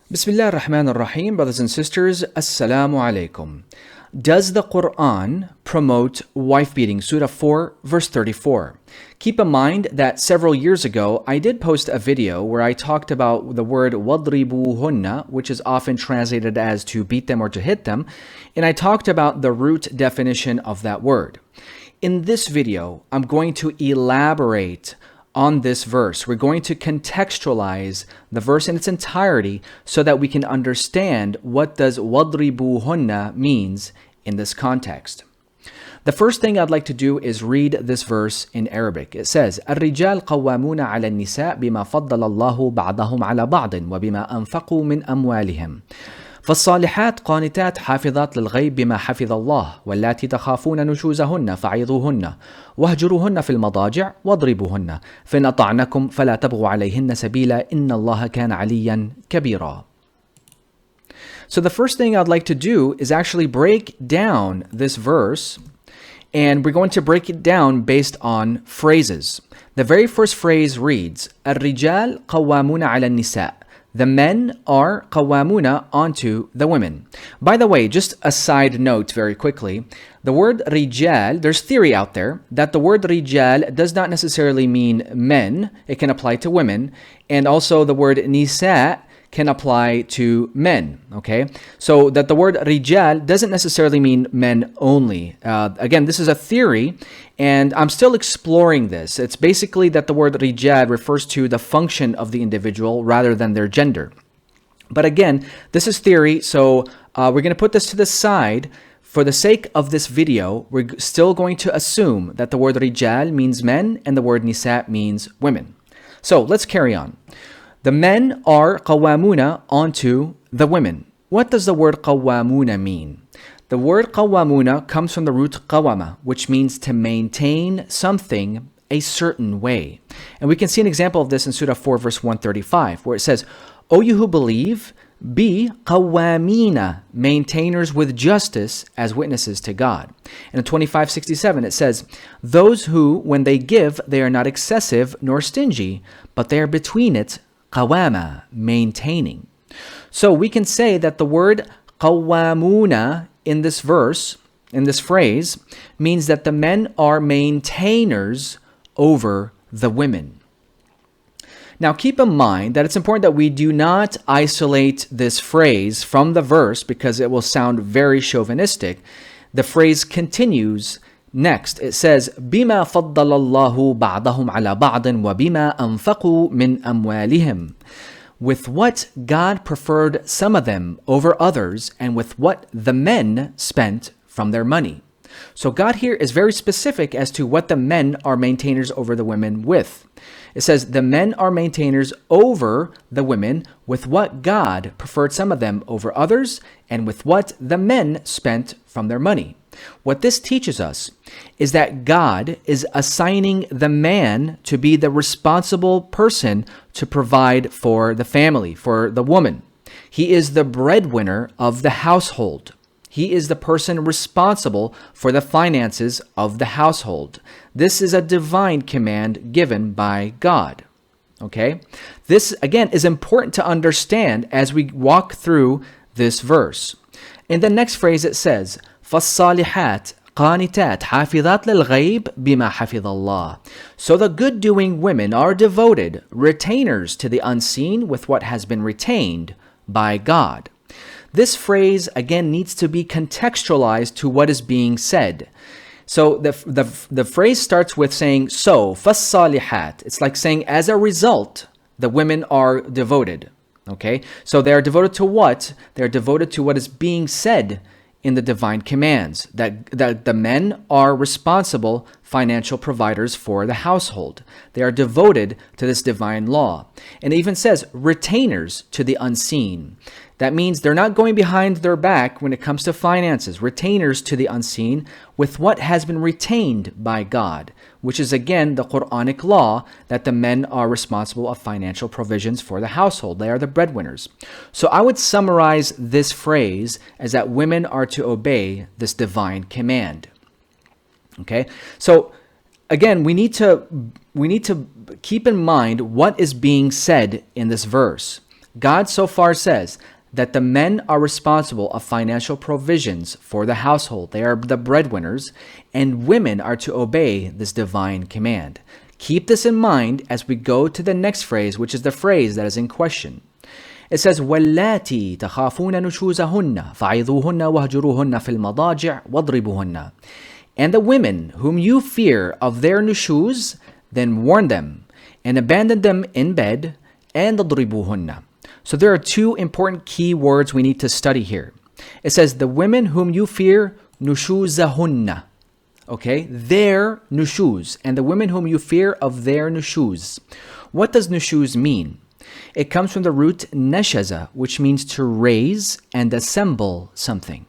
Bismillah ar-Rahman ar-Rahim, brothers and sisters, Assalamu alaikum. Does the Quran promote wife beating? Surah 4, verse 34. Keep in mind that several years ago, I did post a video where I talked about the word وَضْرِبُوهُنَّ, which is often translated as to beat them or to hit them, and I talked about the root definition of that word. In this video, I'm going to elaborate on this verse. We're going to contextualize the verse in its entirety so that we can understand what does وَضْرِبُوهُنَّ means in this context. The first thing I'd like to do is read this verse in Arabic. It says, الرجال قوامون على النساء بما فضل الله بعضهم على بعض وبما أنفقوا من أموالهم. فالصالحات قانتات حافظات للغيب بما حفظ الله واللاتي تخافون نشوزهن فعظوهن واهجروهن في المضاجع واضربوهن فإن أطعنكم فلا تبغوا عليهن سبيلا إن الله كان عليا كبيرا. So the first thing I'd like to do is actually break down this verse, and we're going to break it down based on phrases. The very first phrase reads, الرجال قوامون على النساء. The men are qawamuna onto the women. By the way, just a side note very quickly, the word rijal, there's theory out there that the word rijal does not necessarily mean men. It can apply to women. And also the word nisa can apply to men, okay? So that the word rijal doesn't necessarily mean men only. Again, this is a theory, and I'm still exploring this. It's basically that the word rijal refers to the function of the individual rather than their gender. But again, this is theory, so we're going to put this to the side. For the sake of this video, we're still going to assume that the word rijal means men and the word nisa means women. So let's carry on. The men are qawamuna onto the women. What does the word qawamuna mean? The word qawamuna comes from the root qawama, which means to maintain something a certain way. And we can see an example of this in Surah 4, verse 135, where it says, O you who believe, be qawamina, maintainers with justice as witnesses to God. And in 2567 it says, those who, when they give, they are not excessive nor stingy, but they are between it, qawama, maintaining. So we can say that the word qawamuna in this verse, in this phrase, means that the men are maintainers over the women. Now keep in mind that it's important that we do not isolate this phrase from the verse because it will sound very chauvinistic. The phrase continues next. It says, بِمَا فَضَّلَ اللَّهُ بَعْضَهُمْ عَلَى بَعْضٍ وَبِمَا أَنفَقُوا مِنْ أَمْوَالِهِمْ. With what God preferred some of them over others, and with what the men spent from their money. So God here is very specific as to what the men are maintainers over the women with. It says the men are maintainers over the women with what God preferred some of them over others, and with what the men spent from their money. What this teaches us is that God is assigning the man to be the responsible person to provide for the family, for the woman. He is the breadwinner of the household. He is the person responsible for the finances of the household. This is a divine command given by God. Okay? This, again, is important to understand as we walk through this verse. In the next phrase it says, فَالصَّالِحَاتِ قَانِتَاتِ حَافِظَاتْ لِلْغَيْبِ بِمَا حَفِظَ اللَّهِ. So the good-doing women are devoted, retainers to the unseen with what has been retained by God. This phrase, again, needs to be contextualized to what is being said. So the phrase starts with saying, so, فَالصَّالِحَاتِ. It's like saying, as a result, the women are devoted. Okay? So they are devoted to what? They are devoted to what is being said in the divine commands, that the men are responsible financial providers for the household. They are devoted to this divine law. And it even says retainers to the unseen. That means they're not going behind their back when it comes to finances. Retainers to the unseen with what has been retained by God, which is again the Quranic law that the men are responsible of financial provisions for the household. They are the breadwinners. So I would summarize this phrase as that women are to obey this divine command. Okay? So again, we need to keep in mind what is being said in this verse. God so far says that the men are responsible of financial provisions for the household. They are the breadwinners, and women are to obey this divine command. Keep this in mind as we go to the next phrase, which is the phrase that is in question. It says, وَاللَّاتِي تَخَافُونَ نُشُوزَهُنَّ فَعِظُوهُنَّ وَهْجُرُوهُنَّ فِي الْمَضَاجِعِ وَاضْرِبُوهُنَّ. And the women whom you fear of their nushuz, then warn them, and abandon them in bed, and اضْرِبُوهُنَّ. So there are two important key words we need to study here. It says, the women whom you fear, nushuzahunna. Okay, their nushuz, and the women whom you fear of their nushuz. What does nushuz mean? It comes from the root nashaza, which means to raise and assemble something.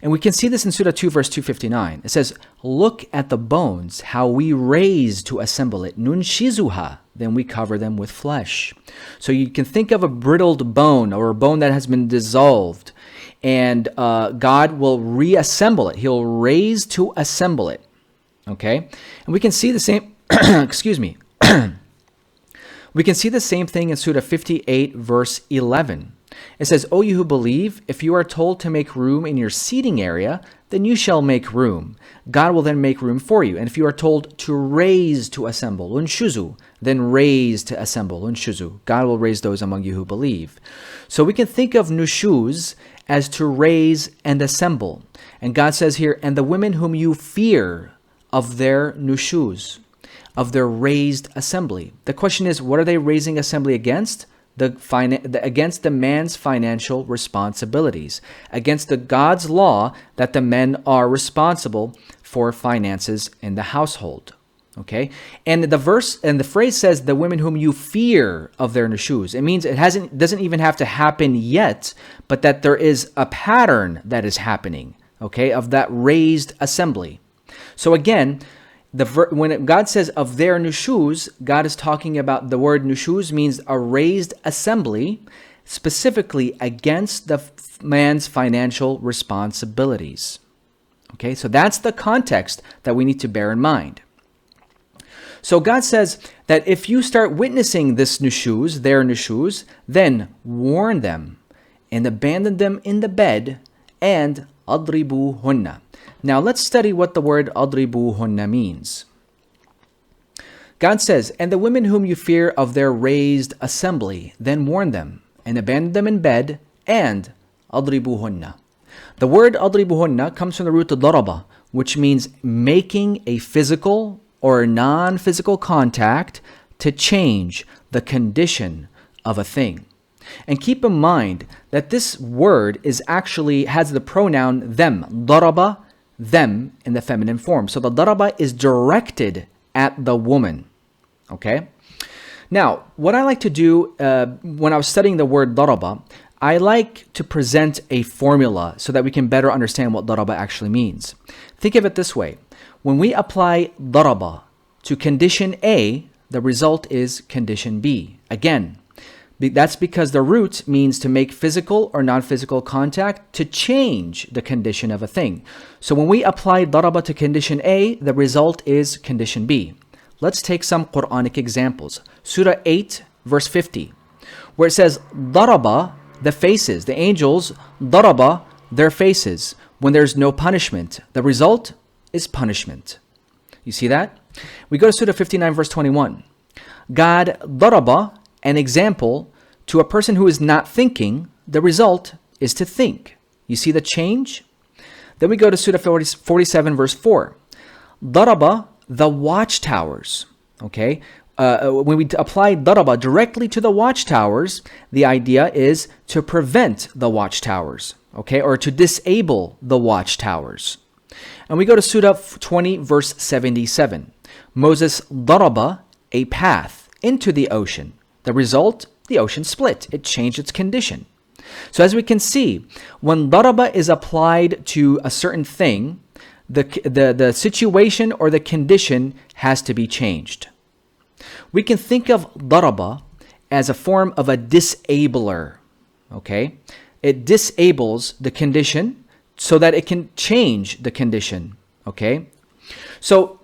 And we can see this in Surah 2, verse 259. It says, look at the bones, how we raise to assemble it. Nunshizuha, then we cover them with flesh. So you can think of a brittled bone or a bone that has been dissolved, and God will reassemble it. He'll raise to assemble it. Okay? And we can see the same, excuse me. We can see the same thing in Surah 58, verse 11. It says, O you who believe, if you are told to make room in your seating area, then you shall make room. God will then make room for you. And if you are told to raise to assemble, unshuzu, then raise to assemble, unshuzu. God will raise those among you who believe. So we can think of nushuz as to raise and assemble. And God says here, and the women whom you fear of their nushuz, of their raised assembly. The question is, what are they raising assembly against? Against the man's financial responsibilities, against the God's law that the men are responsible for finances in the household. Okay, and the verse and the phrase says the women whom you fear of their nushuz. It means doesn't even have to happen yet, but that there is a pattern that is happening. Okay, of that raised assembly. So again, when God says of their nushuz, God is talking about the word nushuz means a raised assembly, specifically against the man's financial responsibilities. Okay, so that's the context that we need to bear in mind. So God says that if you start witnessing this nushuz, their nushuz, then warn them and abandon them in the bed and adribuhunna. Now let's study what the word adribuhunna means. God says, and the women whom you fear of their raised assembly, then warn them and abandon them in bed and adribuhunna. The word adribuhunna comes from the root daraba, which means making a physical or non-physical contact to change the condition of a thing. And keep in mind that this word has the pronoun them, daraba, them in the feminine form. So the daraba is directed at the woman. Okay? Now, what I like to do when I was studying the word daraba, I like to present a formula so that we can better understand what daraba actually means. Think of it this way. When we apply daraba to condition A, the result is condition B. Again, that's because the root means to make physical or non-physical contact to change the condition of a thing. So when we apply daraba to condition A, the result is condition B. Let's take some Quranic examples. Surah 8, verse 50, where it says, daraba, the faces, the angels, daraba, their faces, when there's no punishment. The result is punishment. You see that? We go to Surah 59, verse 21. God daraba, an example to a person who is not thinking, the result is to think. You see the change? Then we go to Surah 47, verse 4. Daraba, the watchtowers. Okay? When we apply daraba directly to the watchtowers, the idea is to prevent the watchtowers. Okay? Or to disable the watchtowers. And we go to Surah 20, verse 77. Moses daraba, a path into the ocean. The result, the ocean split. It changed its condition. So as we can see, when daraba is applied to a certain thing, the situation or the condition has to be changed. We can think of daraba as a form of a disabler. Okay? It disables the condition so that it can change the condition. Okay? So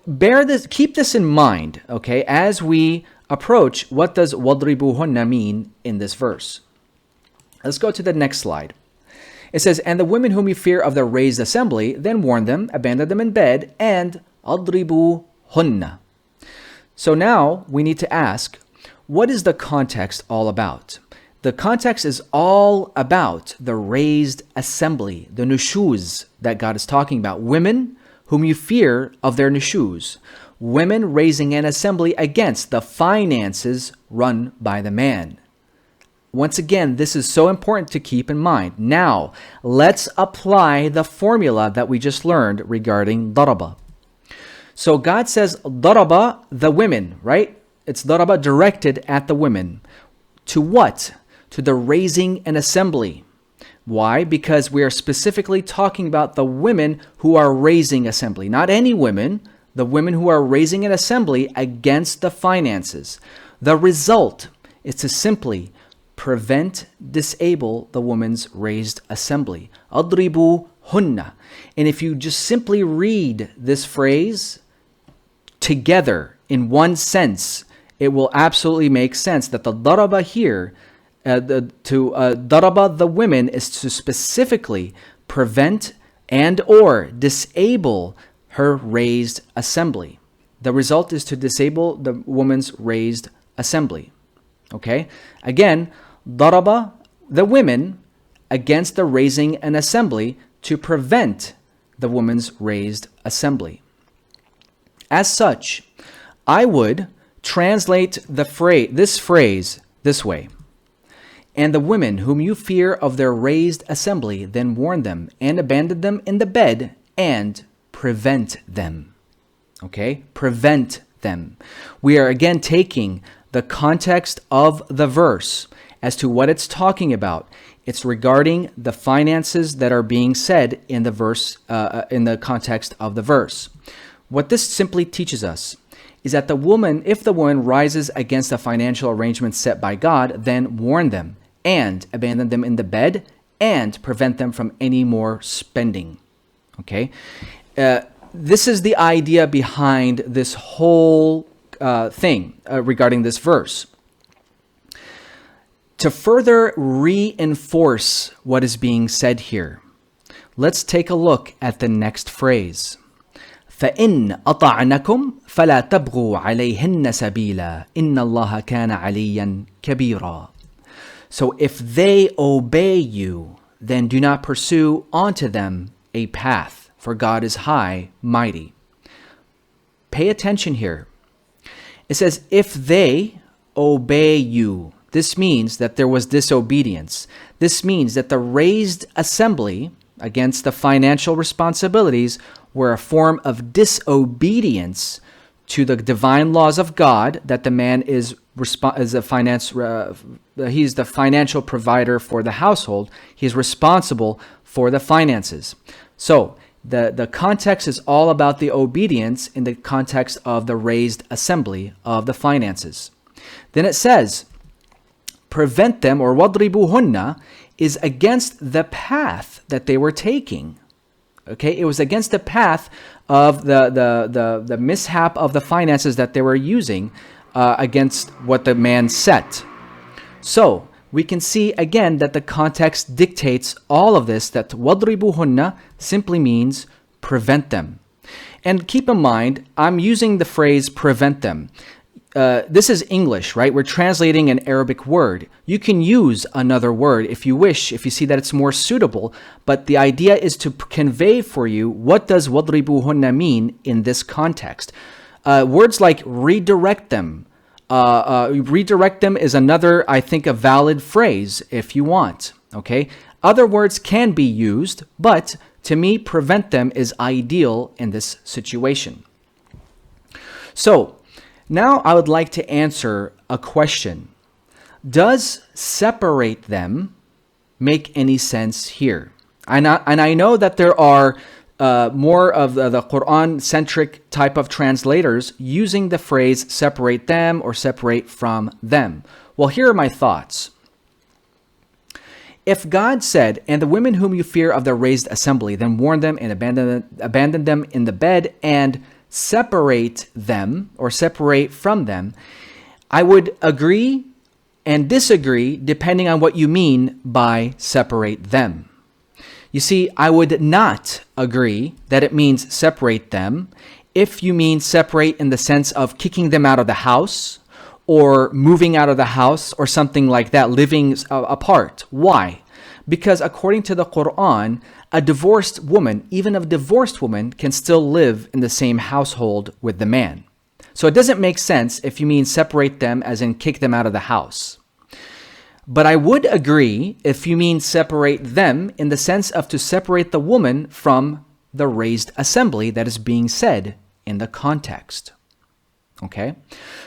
keep this in mind, okay, as we approach, what does وَاضْرِبُوهُنَّ mean in this verse? Let's go to the next slide. It says, and the women whom you fear of the raised assembly, then warn them, abandon them in bed, and أَضْرِبُوهُنَّ. So now we need to ask, what is the context all about? The context is all about the raised assembly, the nushuz that God is talking about. Women whom you fear of their nushuz. Women raising an assembly against the finances run by the man. Once again, this is so important to keep in mind. Now, let's apply the formula that we just learned regarding daraba. So God says daraba the women, right? It's daraba directed at the women. To what? To the raising an assembly. Why? Because we are specifically talking about the women who are raising assembly. Not any women, the women who are raising an assembly against the finances. The result is to simply prevent, disable the woman's raised assembly. Adribu hunna. And if you just simply read this phrase together in one sense, it will absolutely make sense that the daraba here, daraba the women, is to specifically prevent and or disable her raised assembly. The result is to disable the woman's raised assembly. Okay? Again, daraba the women against the raising an assembly to prevent the woman's raised assembly. As such, I would translate this phrase this way. And the women whom you fear of their raised assembly, then warn them and abandon them in the bed and prevent them. Okay? Prevent them. We are again taking the context of the verse as to what it's talking about. It's regarding the finances that are being said in the verse, in the context of the verse. What this simply teaches us is that if the woman rises against a financial arrangement set by God, then warn them and abandon them in the bed and prevent them from any more spending. Okay? This is the idea behind this whole thing regarding this verse. To further reinforce what is being said here, let's take a look at the next phrase. فَإِنْ أَطَعْنَكُمْ فَلَا تَبْغُوا عَلَيْهِنَّ سَبِيلًا إِنَّ اللَّهَ كَانَ عَلِيًّا كَبِيرًا. So if they obey you, then do not pursue onto them a path, for God is high, mighty. Pay attention here. It says, if they obey you. This means that there was disobedience. This means that the raised assembly against the financial responsibilities were a form of disobedience to the divine laws of God, that the man is he's the financial provider for the household. He's responsible for the finances. So the context is all about the obedience in the context of the raised assembly of the finances. Then it says, prevent them, or وَاضْرِبُوهُنَّ, is against the path that they were taking. Okay, it was against the path of the mishap of the finances that they were using against what the man set. So we can see again that the context dictates all of this, that وَاضْرِبُوهُنَّ simply means prevent them. And keep in mind, I'm using the phrase prevent them. This is English, right? We're translating an Arabic word. You can use another word if you wish, if you see that it's more suitable. But the idea is to convey for you, what does وَاضْرِبُوهُنَّ mean in this context? Words like redirect them. Redirect them is another, I think, a valid phrase if you want. Okay? Other words can be used, but to me, prevent them is ideal in this situation. So, now I would like to answer a question. Does separate them make any sense here? And I know that there are more of the Quran-centric type of translators using the phrase separate them or separate from them. Well, here are my thoughts. If God said, and the women whom you fear of their raised assembly, then warn them and abandon them in the bed and separate them or separate from them, I would agree and disagree depending on what you mean by separate them. You see, I would not agree that it means separate them if you mean separate in the sense of kicking them out of the house or moving out of the house or something like that, living apart. Why? Because according to the Quran, a divorced woman, even a divorced woman, can still live in the same household with the man. So it doesn't make sense if you mean separate them as in kick them out of the house. But I would agree if you mean separate them in the sense of to separate the woman from the raised assembly that is being said in the context. Okay?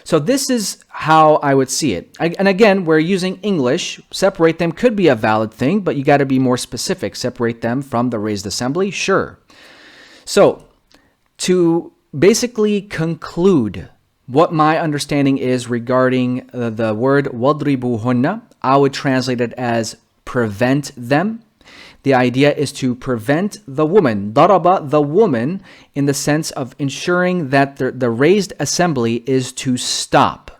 So this is how I would see it. And again, we're using English. Separate them could be a valid thing, but you got to be more specific. Separate them from the raised assembly? Sure. So to basically conclude what my understanding is regarding the word وَضْرِبُوهُنَّ, I would translate it as prevent them. The idea is to prevent the woman, daraba, the woman, in the sense of ensuring that the raised assembly is to stop.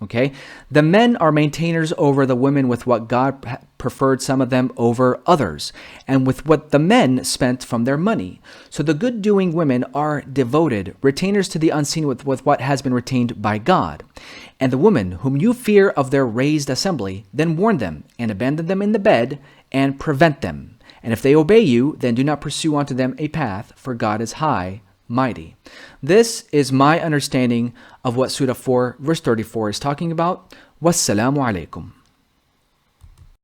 Okay? The men are maintainers over the women with what God preferred some of them over others, and with what the men spent from their money. So the good-doing women are devoted, retainers to the unseen with what has been retained by God. And the women whom you fear of their raised assembly, then warn them and abandon them in the bed and prevent them. And if they obey you, then do not pursue unto them a path, for God is high, mighty. This is my understanding of what Surah 4, verse 34 is talking about. Wassalamu alaikum.